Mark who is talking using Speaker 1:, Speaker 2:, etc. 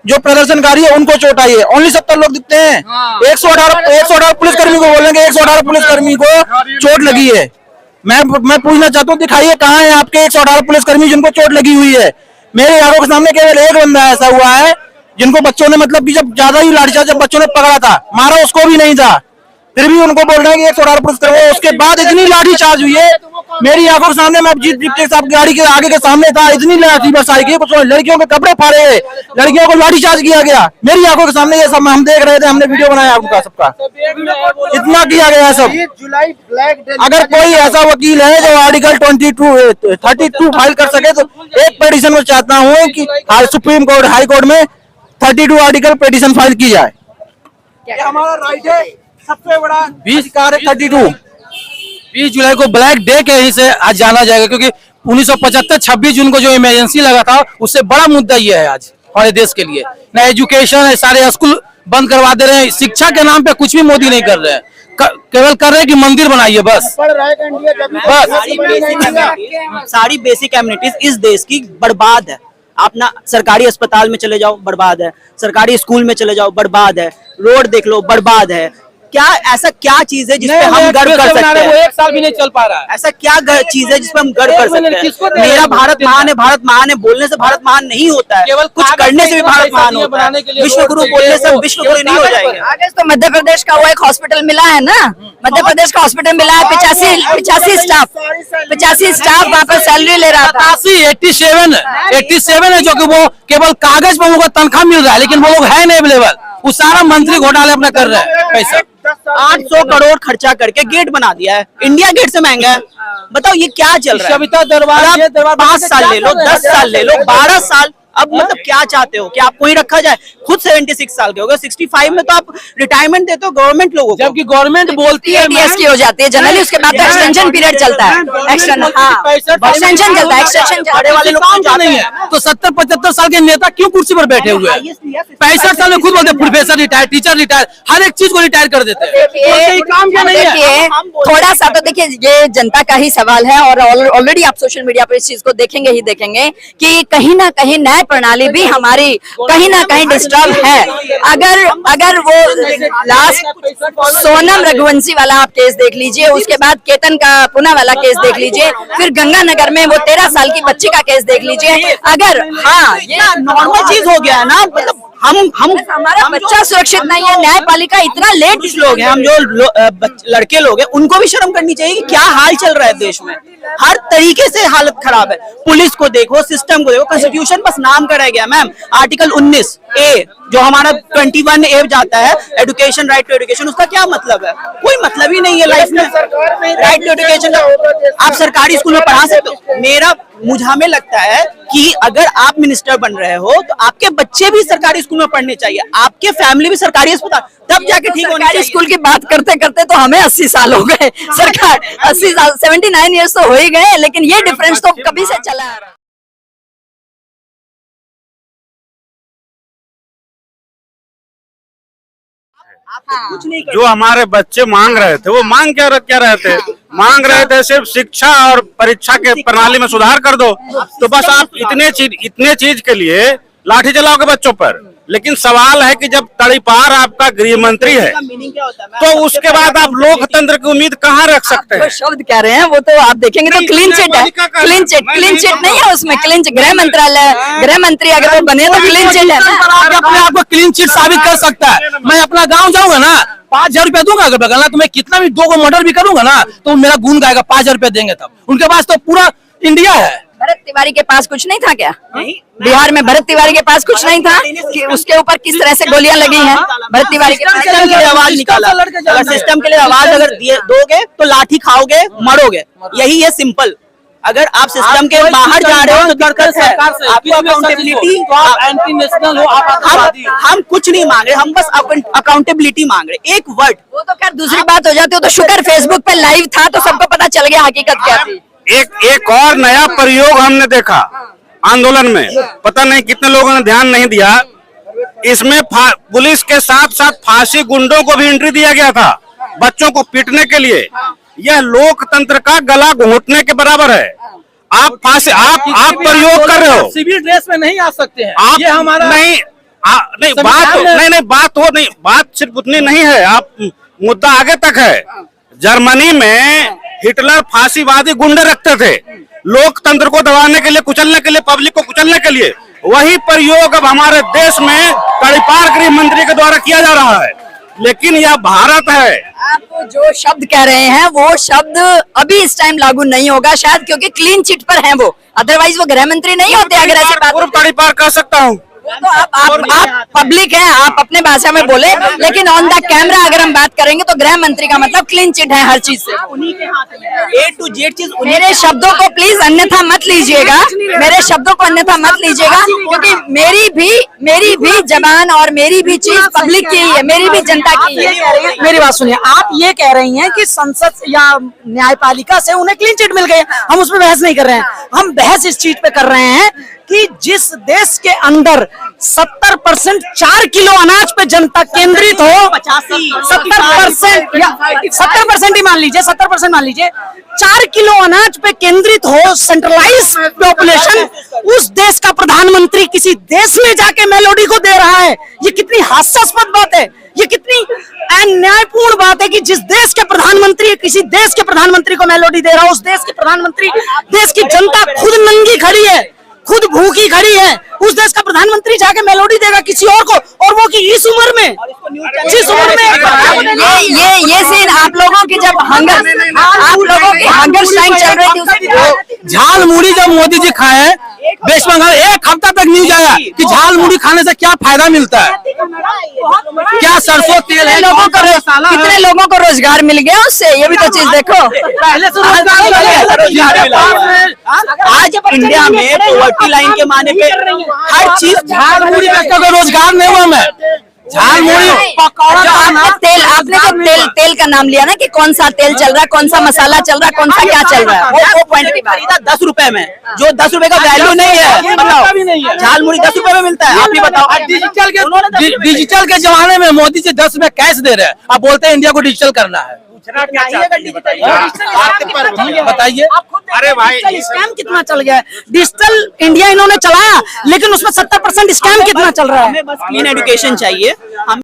Speaker 1: जो प्रदर्शनकारी है उनको चोट आई है। ओनली 70 लोग दिखते हैं। 118 पुलिसकर्मी को बोलेंगे, 118 पुलिसकर्मी को चोट लगी है। मैं पूछना चाहता हूँ, दिखाइए कहाँ है आपके 118 पुलिसकर्मी जिनको चोट लगी हुई है। मेरे आंखों के सामने केवल एक बंदा ऐसा हुआ है जिनको बच्चों ने, मतलब कि जब ज्यादा ही लाठीचार्ज जब बच्चों ने पकड़ा था, मारा उसको भी नहीं था, फिर भी उनको बोल रहे हैं कि 118 पुलिसकर्मी। उसके बाद इतनी लाठीचार्ज हुई है मेरी आंखों के सामने। मैं जीप के साथ गाड़ी के आगे के सामने था, इतनी लाठी बरसाई गई, कुछ लड़कियों के कपड़े फाड़े गए, लड़कियों को लाठीचार्ज किया गया मेरी आंखों के सामने। ये सब हम देख रहे थे, हमने वीडियो बनाया उनका सबका, इतना किया गया है सब। अगर कोई ऐसा वकील है जो आर्टिकल 32 फाइल कर सके तो एक पिटीशन में चाहता हूँ कि सुप्रीम कोर्ट, हाई कोर्ट में 32 आर्टिकल पिटीशन फाइल की जाए। हमारा राइट है, सबसे बड़ा
Speaker 2: 20 जुलाई को ब्लैक डे के ही से आज जाना जाएगा, क्योंकि 1975 26 जून को जो इमरजेंसी लगा था उससे बड़ा मुद्दा ये है आज हमारे देश के लिए। ना एजुकेशन है, सारे स्कूल बंद करवा दे रहे हैं, शिक्षा के नाम पे कुछ भी मोदी नहीं कर रहे हैं, केवल कर रहे हैं कि मंदिर बनाइए बस।
Speaker 3: सारी बेसिक एमिनिटीज इस देश की बर्बाद है। आप ना सरकारी अस्पताल में चले जाओ बर्बाद है, सरकारी स्कूल में चले जाओ बर्बाद है, रोड देख लो बर्बाद है। क्या ऐसा क्या चीज है जिसपे हम गर्व कर सकते हैं?
Speaker 2: वो एक साल भी नहीं चल पा रहा है।
Speaker 3: ऐसा क्या चीज है जिसपे हम गर्व कर सकते हैं? मेरा भारत महान है, भारत महान है बोलने से भारत महान नहीं होता है, केवल कुछ करने से भी भारत महान होता है। विश्व गुरु बोलने से विश्व गुरु नहीं हो जाएंगे।
Speaker 4: आगे तो मध्य प्रदेश का वो एक हॉस्पिटल मिला है ना, मध्य प्रदेश का हॉस्पिटल मिला है, 85 स्टाफ वहाँ पर सैलरी ले रहा था।
Speaker 2: 87 है जो कि वो केवल कागज पर उनको तनख्वाह मिल रहा है, लेकिन वो लोग है नहीं अवेलेबल। वो सारा मंत्री घोटाले अपना कर रहे हैं पैसा।
Speaker 3: 800 करोड़ खर्चा करके गेट बना दिया है, इंडिया गेट से महंगा है। बताओ ये क्या चल रहा है?
Speaker 2: सविता दरबार
Speaker 3: 5 साल ले लो, 10 साल ले लो, 12 साल, अब मतलब क्या चाहते हो कि आपको ही रखा जाए? खुद 76 साल के हो गए, 65 में तो आप रिटायरमेंट देते हो गवर्नमेंट लोगों को,
Speaker 2: जबकि गवर्नमेंट बोलती है
Speaker 4: की हो जाती है जनरली, उसके बाद तो एक्सटेंशन पीरियड चलता है, एक्सटेंशन चलता है, एक्सटेंशन
Speaker 3: बड़े वाले लोग
Speaker 2: काम नहीं है। तो 70-75 साल के नेता क्यों कुर्सी पर बैठे हुए हैं? 65 साल में खुद बोलते प्रोफेसर रिटायर, टीचर रिटायर, हर एक चीज को रिटायर कर देते हैं। काम क्या नहीं है?
Speaker 4: थोड़ा सा तो देखिए, ये जनता का ही सवाल है और ऑलरेडी आप सोशल मीडिया पर इस चीज को देखेंगे ही देखेंगे कि कहीं ना कहीं न्याय प्रणाली भी हमारी कहीं ना कहीं डिस्टर्ब है। अगर वो लास्ट सोनम रघुवंशी वाला आप केस देख लीजिए, उसके बाद केतन का पुना वाला केस देख लीजिए, फिर गंगानगर में वो 13 साल की बच्ची का केस देख लीजिए। अगर हाँ, ये
Speaker 3: नॉर्मल चीज हो गया ना, मतलब
Speaker 4: हमारा बच्चा सुरक्षित नहीं है, न्यायपालिका इतना लेट।
Speaker 3: कुछ लोग हैं, हम जो लड़के लोग हैं, उनको भी शर्म करनी चाहिए कि क्या हाल चल रहा है देश में। हर तरीके से हालत खराब है। पुलिस को देखो, सिस्टम को देखो, कॉन्स्टिट्यूशन बस नाम का रह गया मैम। आर्टिकल 19A जो हमारा 21A जाता है, एजुकेशन, राइट टू एजुकेशन, उसका क्या मतलब है? कोई मतलब ही नहीं है लाइफ में। राइट टू एजुकेशन आप सरकारी स्कूल में पढ़ा सकते हो। हमें लगता है कि अगर आप मिनिस्टर बन रहे हो तो आपके बच्चे भी सरकारी स्कूल में पढ़ने चाहिए, आपके फैमिली भी सरकारी अस्पताल, तब जाके ठीक होना चाहिए।
Speaker 4: स्कूल की बात करते करते तो हमें 80 साल हो गए, सरकार 80 साल 79 ईयर्स तो हो ही गए, लेकिन ये डिफरेंस तो कभी से चला आ रहा है।
Speaker 3: कुछ नहीं
Speaker 5: जो हमारे बच्चे मांग रहे थे, वो मांग क्या रहे थे? मांग रहे थे सिर्फ शिक्षा और परीक्षा के प्रणाली में सुधार कर दो। तो बस आप इतने चीज के लिए लाठी चलाओगे बच्चों पर। लेकिन सवाल है कि जब तड़ीपार आपका गृह मंत्री है तो उसके बाद आप लोकतंत्र की उम्मीद कहाँ रख सकते हैं?
Speaker 4: शब्द कह रहे हैं वो तो आप देखेंगे तो क्लीन चिट है, क्लीन चिट नहीं है उसमें, क्लीन चिट गृह मंत्रालय, गृह मंत्री अगर वो बने तो क्लीन चिट है ना।
Speaker 2: अपने आप को क्लीन चिट साबित कर सकता है। मैं अपना गाँव जाऊंगा ना, 5000 रुपया दूंगा अगर बगलना, तो मैं कितना भी 2 मर्डर भी करूंगा ना तो मेरा गुण गाएगा, 5000 रुपया देंगे तब। उनके पास तो पूरा इंडिया है।
Speaker 4: भरत तिवारी के पास कुछ नहीं था क्या? बिहार में भरत तिवारी के पास कुछ नहीं था कि उसके ऊपर किस तरह से गोलियां लगी हैं? भरत तिवारी के
Speaker 3: सिस्टम के लिए आवाज निकाला, अगर सिस्टम के लिए आवाज अगर दोगे तो लाठी खाओगे, मरोगे। यही है सिंपल। अगर आप सिस्टम के बाहर जा रहे हो तो दिक्कत है। आपको अकाउंटेबिलिटी,
Speaker 2: एंटी नेशनल हो,
Speaker 3: हम कुछ नहीं मांग रहे, हम बस अकाउंटेबिलिटी मांग रहे। एक वर्ड,
Speaker 4: वो तो खैर दूसरी बात हो जाती है। तो शुक्र फेसबुक पे लाइव था तो सबको पता चल गया हकीकत क्या थी।
Speaker 5: एक और नया प्रयोग हमने देखा आंदोलन में, पता नहीं कितने लोगों ने ध्यान नहीं दिया। इसमें पुलिस के साथ साथ फांसी गुंडों को भी एंट्री दिया गया था बच्चों को पीटने के लिए। यह लोकतंत्र का गला घोटने के बराबर है। आप प्रयोग कर रहे हो।
Speaker 2: सिविल ड्रेस में नहीं आ सकते हैं।
Speaker 5: आप
Speaker 2: ये हमारा
Speaker 5: नहीं, नहीं बात वो नहीं, बात सिर्फ उतनी नहीं है, आप मुद्दा आगे तक है। जर्मनी में हिटलर फांसीवादी गुंडे रखते थे लोकतंत्र को दबाने के लिए, कुचलने के लिए, पब्लिक को कुचलने के लिए। वही प्रयोग अब हमारे देश में तड़ीपार गृह मंत्री के द्वारा किया जा रहा है। लेकिन यह भारत है।
Speaker 4: आप जो शब्द कह रहे हैं वो शब्द अभी इस टाइम लागू नहीं होगा शायद, क्योंकि क्लीन चिट पर हैं वो, अदरवाइज वो गृह मंत्री नहीं होते अगर ऐसी बात।
Speaker 5: पूर्व तड़ीपार कह सकता हूँ।
Speaker 4: तो आप पब्लिक हैं, आप अपने भाषा में बोले, लेकिन ऑन द कैमरा अगर हम बात करेंगे तो गृह मंत्री का मतलब क्लीन चिट है हर चीज से।
Speaker 3: उन्हीं के हाथ में A to Z चीज।
Speaker 4: मेरे शब्दों को प्लीज अन्यथा मत लीजिएगा, मेरे शब्दों को अन्यथा मत लीजिएगा, क्योंकि मेरी भी जबान और मेरी भी चीज पब्लिक की ही है, मेरी भी जनता की है।
Speaker 6: मेरी बात सुनिए, आप ये कह रही हैं कि संसद या न्यायपालिका से उन्हें क्लीन चिट मिल गई, हम उसमें बहस नहीं कर रहे हैं। हम बहस इस चीज पे कर रहे हैं कि जिस देश के अंदर 70% 4 किलो अनाज पे जनता केंद्रित हो, 70% या 70% ही मान लीजिए, 70% मान लीजिए, 4 किलो अनाज पे केंद्रित हो सेंट्रलाइज पॉपुलेशन, उस देश का प्रधानमंत्री किसी देश में जाके मेलोडी को दे रहा है। ये कितनी हास्यास्पद बात है, ये कितनी अन्यायपूर्ण बात है कि जिस देश के प्रधानमंत्री किसी देश के प्रधानमंत्री को मेलोडी दे रहा है, उस देश के प्रधानमंत्री, देश की जनता खुद नंगी खड़ी है, खुद भूखी खड़ी है, उस देश का प्रधानमंत्री जाके मेलोडी देगा किसी और को, और वो कि इस उम्र में, जिस उम्र में।
Speaker 4: ये सीन आप लोगों की जब आप लोगों की हंगर स्ट्राइक चल रही थी,
Speaker 2: झाल मुड़ी जब मोदी जी खाए वेस्ट बंगाल, 1 हफ्ता तक न्यूज आया कि झाल मुड़ी खाने से क्या फायदा मिलता है, क्या सरसों तेल है,
Speaker 4: कितने लोगों को रोजगार मिल गया उससे, ये भी तो चीज देखो।
Speaker 2: पहले से
Speaker 3: आज इंडिया में पॉवर्टी लाइन के माने पे हर चीज
Speaker 2: झाल मुड़ी बेचकर कोई रोजगार नहीं हुआ। मैं झाल मुड़ी
Speaker 4: आपने तो तेल का नाम लिया ना कि कौन सा तेल चल रहा है, कौन सा मसाला चल रहा है, कौन सा क्या चल रहा है, वो पॉइंट की बात।
Speaker 3: खरीदा 10 रुपए में, जो 10 रुपए का वैल्यू नहीं है, बताओ झाल मुड़ी 10 रुपए में मिलता है, आप ही बताओ।
Speaker 2: डिजिटल के जमाने में मोदी जी 10 में कैश दे रहे हैं, आप बोलते हैं इंडिया को डिजिटल करना है। बताइए।
Speaker 5: अरे भाई
Speaker 6: स्कैम कितना चल गया है, डिजिटल इंडिया इन्होंने चलाया, लेकिन उसमें 70% स्कैम कितना चल रहा है।
Speaker 3: हमें बस क्लीन एजुकेशन चाहिए। हम